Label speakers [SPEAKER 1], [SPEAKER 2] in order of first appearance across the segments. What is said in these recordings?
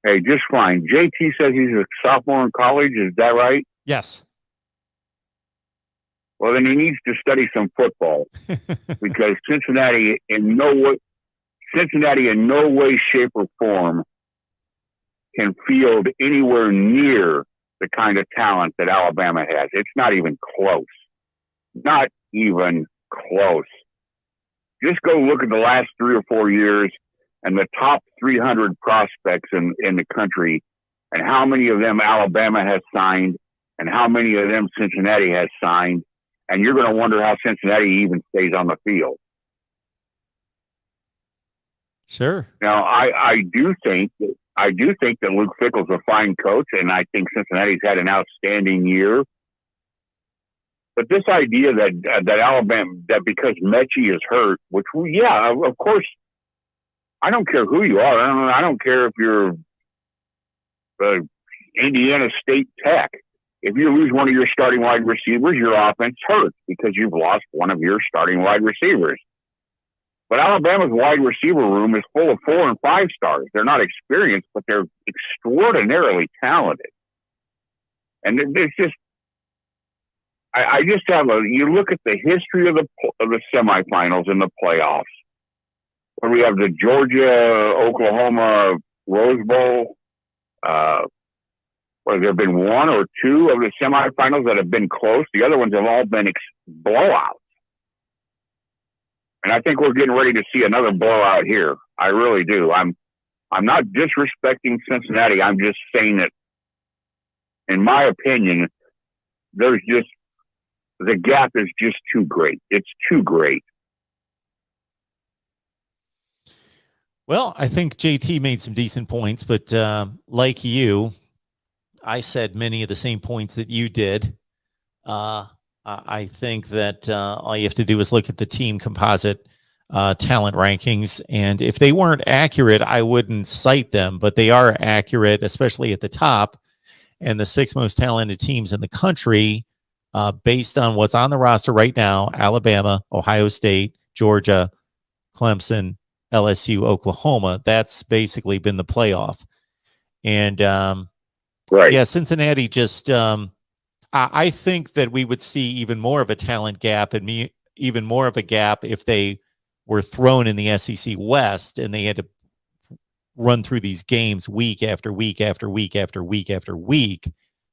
[SPEAKER 1] Hey, just fine. JT says he's a sophomore in college. Is that right?
[SPEAKER 2] Yes.
[SPEAKER 1] Well, then he needs to study some football because Cincinnati in no way, shape, or form can field anywhere near the kind of talent that Alabama has. It's not even close. Not even close. Just go look at the last 3 or 4 years and the top 300 prospects in the country and how many of them Alabama has signed and how many of them Cincinnati has signed. And you're going to wonder how Cincinnati even stays on the field.
[SPEAKER 2] Sure.
[SPEAKER 1] Now, I do think that Luke Fickell's a fine coach, and I think Cincinnati's had an outstanding year. But this idea that Alabama, that because Mechie is hurt, which of course, I don't care who you are. I don't care if you're Indiana State Tech. If you lose one of your starting wide receivers, your offense hurts because you've lost one of your starting wide receivers. But Alabama's wide receiver room is full of 4 and 5 stars. They're not experienced, but they're extraordinarily talented. And there's just, I just have you look at the history of the semifinals and the playoffs, where we have the Georgia-Oklahoma Rose Bowl. Where there have been 1 or 2 of the semifinals that have been close. The other ones have all been blowouts. And I think we're getting ready to see another blowout here. I really do. I'm not disrespecting Cincinnati. I'm just saying that, in my opinion, the gap is just too great. It's too great.
[SPEAKER 2] Well, I think JT made some decent points, but like you, I said many of the same points that you did. I think that all you have to do is look at the team composite talent rankings. And if they weren't accurate, I wouldn't cite them, but they are accurate, especially at the top. And the 6 most talented teams in the country, based on what's on the roster right now: Alabama, Ohio State, Georgia, Clemson, LSU, Oklahoma. That's basically been the playoff. And
[SPEAKER 1] right.
[SPEAKER 2] Yeah, Cincinnati just I think that we would see even more of a talent gap and even more of a gap if they were thrown in the SEC West and they had to run through these games week after week after week after week after week.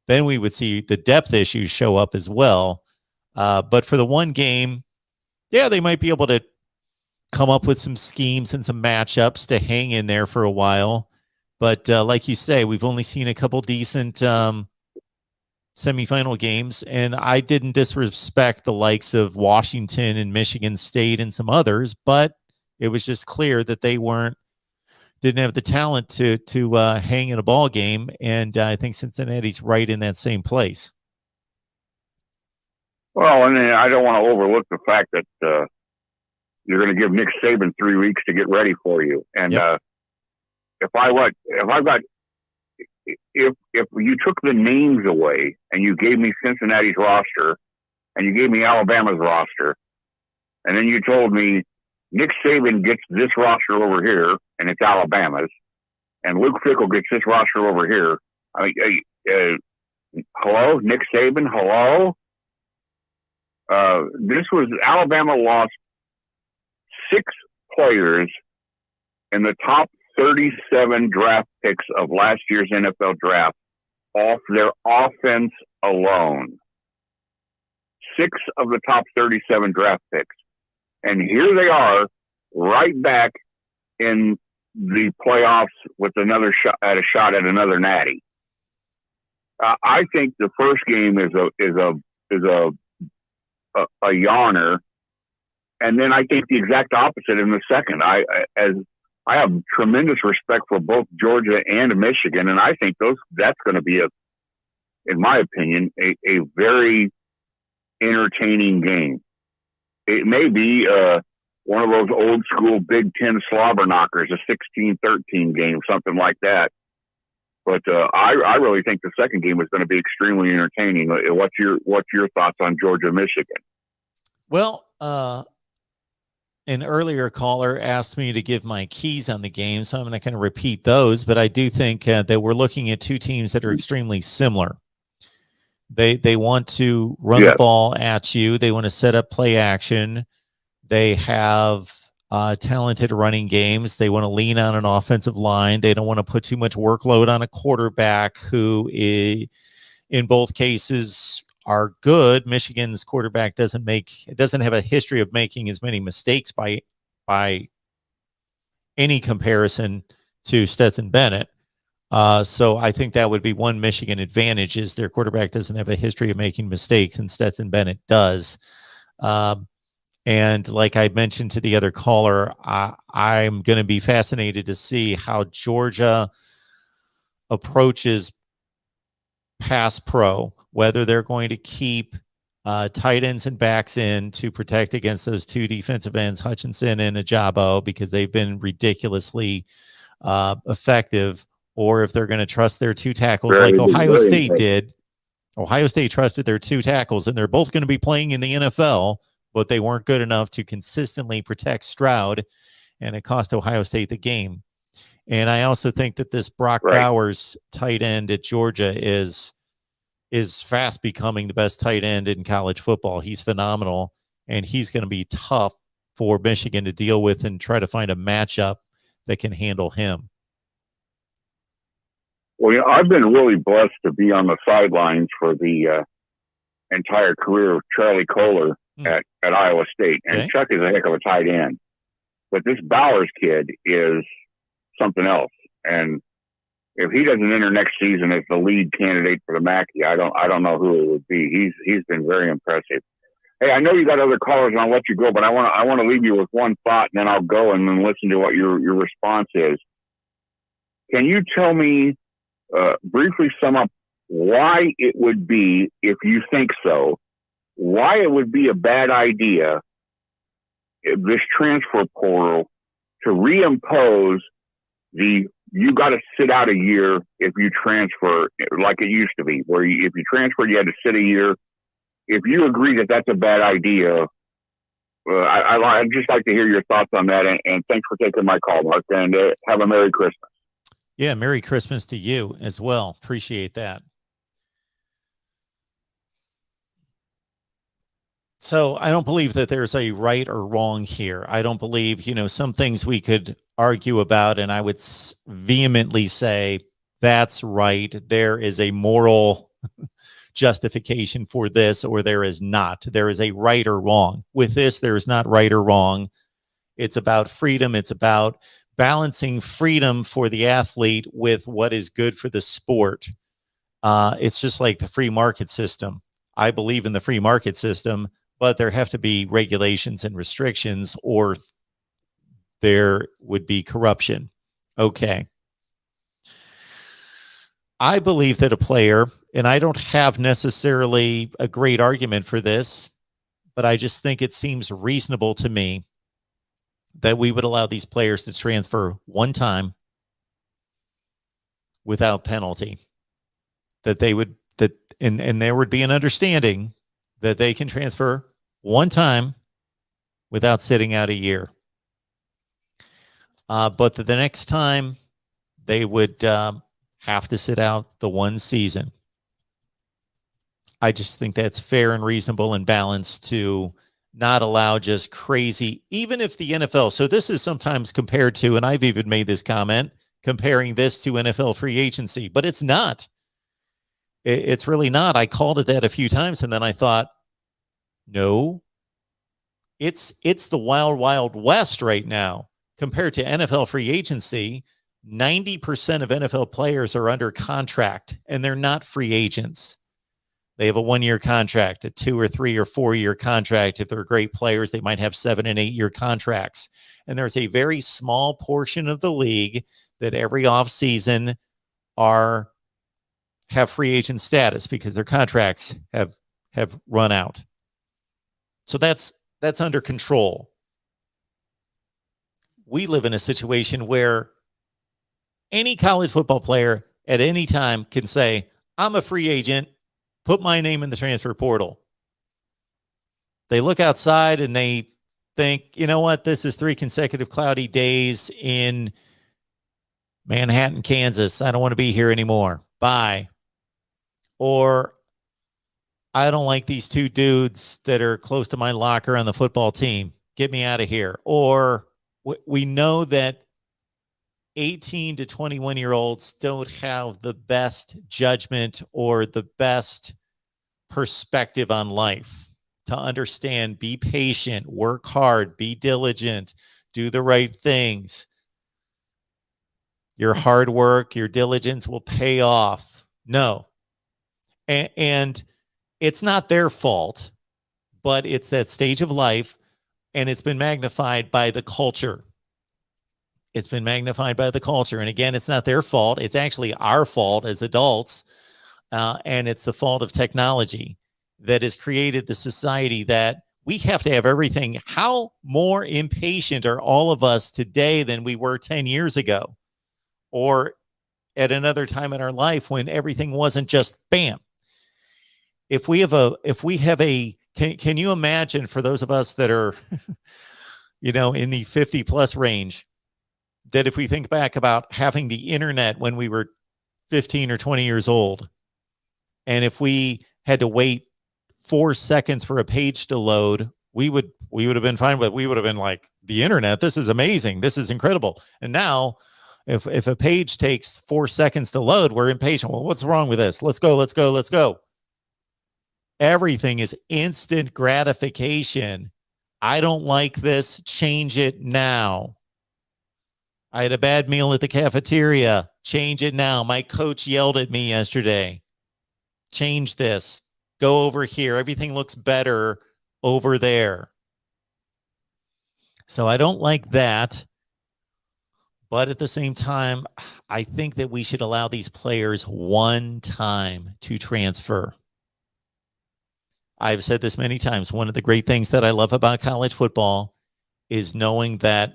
[SPEAKER 2] Then we would see the depth issues show up as well. But for the one game, yeah, they might be able to come up with some schemes and some matchups to hang in there for a while. But like you say, we've only seen a couple decent semifinal games, and I didn't disrespect the likes of Washington and Michigan State and some others, but it was just clear that they didn't have the talent to hang in a ball game, and I think Cincinnati's right in that same place.
[SPEAKER 1] Well, and I don't want to overlook the fact that you're going to give Nick Saban 3 weeks to get ready for you, and
[SPEAKER 2] yep.
[SPEAKER 1] If you took the names away and you gave me Cincinnati's roster and you gave me Alabama's roster, and then you told me Nick Saban gets this roster over here and it's Alabama's, and Luke Fickell gets this roster over here. I mean, hello, Nick Saban, hello. This was Alabama lost 6 players in the top 37 draft picks of last year's NFL draft off their offense alone. 6 of the top 37 draft picks. And here they are right back in the playoffs with another shot at another natty. I think the first game is a yawner. And then I think the exact opposite in the second. I have tremendous respect for both Georgia and Michigan, and I think that's going to be in my opinion, a very entertaining game. It may be one of those old school Big Ten slobber knockers, a 16-13 game, something like that. But I really think the second game is going to be extremely entertaining. What's your thoughts on Georgia, Michigan?
[SPEAKER 2] Well, an earlier caller asked me to give my keys on the game, so I'm not going to repeat those, but I do think that we're looking at two teams that are extremely similar. They want to run the ball at you. They want to set up play action. They have talented running games. They want to lean on an offensive line. They don't want to put too much workload on a quarterback who is, in both cases, are good. Michigan's quarterback doesn't have a history of making as many mistakes by any comparison to Stetson Bennett. So I think that would be one Michigan advantage, is their quarterback doesn't have a history of making mistakes, and Stetson Bennett does. And like I mentioned to the other caller, I'm going to be fascinated to see how Georgia approaches pass pro, whether they're going to keep tight ends and backs in to protect against those two defensive ends, Hutchinson and Ajabo, because they've been ridiculously effective, or if they're going to trust their two tackles like Ohio State did. Ohio State trusted their two tackles, and they're both going to be playing in the NFL, but they weren't good enough to consistently protect Stroud, and it cost Ohio State the game. And I also think that this Brock Bowers tight end at Georgia is fast becoming the best tight end in college football. He's phenomenal, and he's going to be tough for Michigan to deal with and try to find a matchup that can handle him.
[SPEAKER 1] Well, I've been really blessed to be on the sidelines for the entire career of Charlie Kohler at Iowa State. And Chuck is a heck of a tight end. But this Bowers kid is something else. And if he doesn't enter next season as the lead candidate for the Mackey, I don't know who it would be. He's been very impressive. Hey, I know you got other callers, and I'll let you go, but I want to leave you with one thought, and then I'll go and then listen to what your response is. Can you tell me, briefly sum up why it would be, if you think so, why it would be a bad idea, this transfer portal, to reimpose you got to sit out a year if you transfer, like it used to be, where if you transferred, you had to sit a year. If you agree that that's a bad idea, I'd just like to hear your thoughts on that. And thanks for taking my call, Mark, and have a Merry Christmas.
[SPEAKER 2] Yeah, Merry Christmas to you as well. Appreciate that. So I don't believe that there's a right or wrong here. I don't believe, some things we could argue about, and I would vehemently say that's right. There is a moral justification for this, or there is not. There is a right or wrong. With this, there is not right or wrong. It's about freedom. It's about balancing freedom for the athlete with what is good for the sport. It's just like the free market system. I believe in the free market system, but there have to be regulations and restrictions, or there would be corruption. Okay. I believe that a player, and I don't have necessarily a great argument for this, but I just think it seems reasonable to me that we would allow these players to transfer one time without penalty. And there would be an understanding that they can transfer one time without sitting out a year. But the next time they would have to sit out the one season. I just think that's fair and reasonable and balanced to not allow just crazy, even if the NFL. So this is sometimes compared to, and I've even made this comment, comparing this to NFL free agency, but it's not. It's really not. I called it that a few times, and then I thought, no, it's the wild, wild west right now compared to NFL free agency. 90% of NFL players are under contract, and they're not free agents. They have a 1-year contract, a 2 or 3 or 4 year contract. If they're great players, they might have 7 and 8 year contracts. And there's a very small portion of the league that every offseason have free agent status because their contracts have run out. So that's under control. We live in a situation where any college football player at any time can say, I'm a free agent, put my name in the transfer portal. They look outside and they think, you know what, this is 3 consecutive cloudy days in Manhattan, Kansas. I don't want to be here anymore. Bye. Or I don't like these 2 dudes that are close to my locker on the football team. Get me out of here. Or we know that 18 to 21-year-olds don't have the best judgment or the best perspective on life to understand, be patient, work hard, be diligent, do the right things. Your hard work, your diligence will pay off. No. And it's not their fault, but it's that stage of life, and it's been magnified by the culture. It's been magnified by the culture. And again, it's not their fault. It's actually our fault as adults. And it's the fault of technology that has created the society that we have to have everything. How more impatient are all of us today than we were 10 years ago or at another time in our life when everything wasn't just bam? If we have a, can you imagine, for those of us that are, in the 50 plus range, that if we think back about having the internet when we were 15 or 20 years old, and if we had to wait 4 seconds for a page to load, we would have been fine with it. We would have been like, the internet, this is amazing. This is incredible. And now if a page takes 4 seconds to load, we're impatient. Well, what's wrong with this? Let's go. Everything is instant gratification. I don't like this. Change it now. I had a bad meal at the cafeteria. Change it now. My coach yelled at me yesterday. Change this. Go over here. Everything looks better over there. So I don't like that. But at the same time, I think that we should allow these players one time to transfer. I've said this many times. One of the great things that I love about college football is knowing that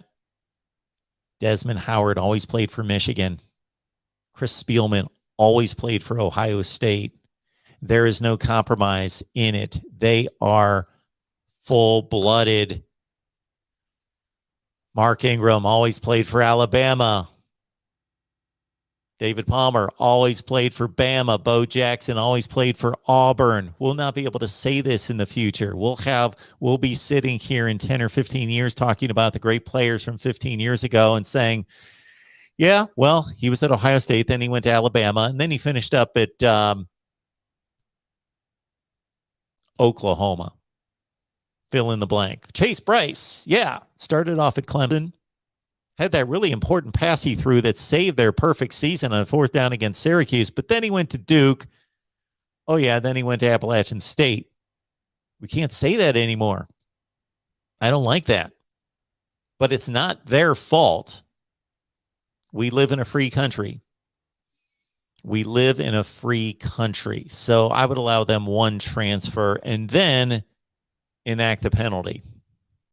[SPEAKER 2] Desmond Howard always played for Michigan. Chris Spielman always played for Ohio State. There is no compromise in it. They are full-blooded. Mark Ingram always played for Alabama. David Palmer always played for Bama. Bo Jackson always played for Auburn. We'll not be able to say this in the future. We'll be sitting here in 10 or 15 years talking about the great players from 15 years ago and saying, yeah, well, he was at Ohio State, then he went to Alabama, and then he finished up at Oklahoma. Fill in the blank. Chase Bryce, yeah, started off at Clemson. Had that really important pass he threw that saved their perfect season on 4th down against Syracuse. But then he went to Duke. Oh, yeah, then he went to Appalachian State. We can't say that anymore. I don't like that. But it's not their fault. We live in a free country. So I would allow them one transfer and then enact the penalty.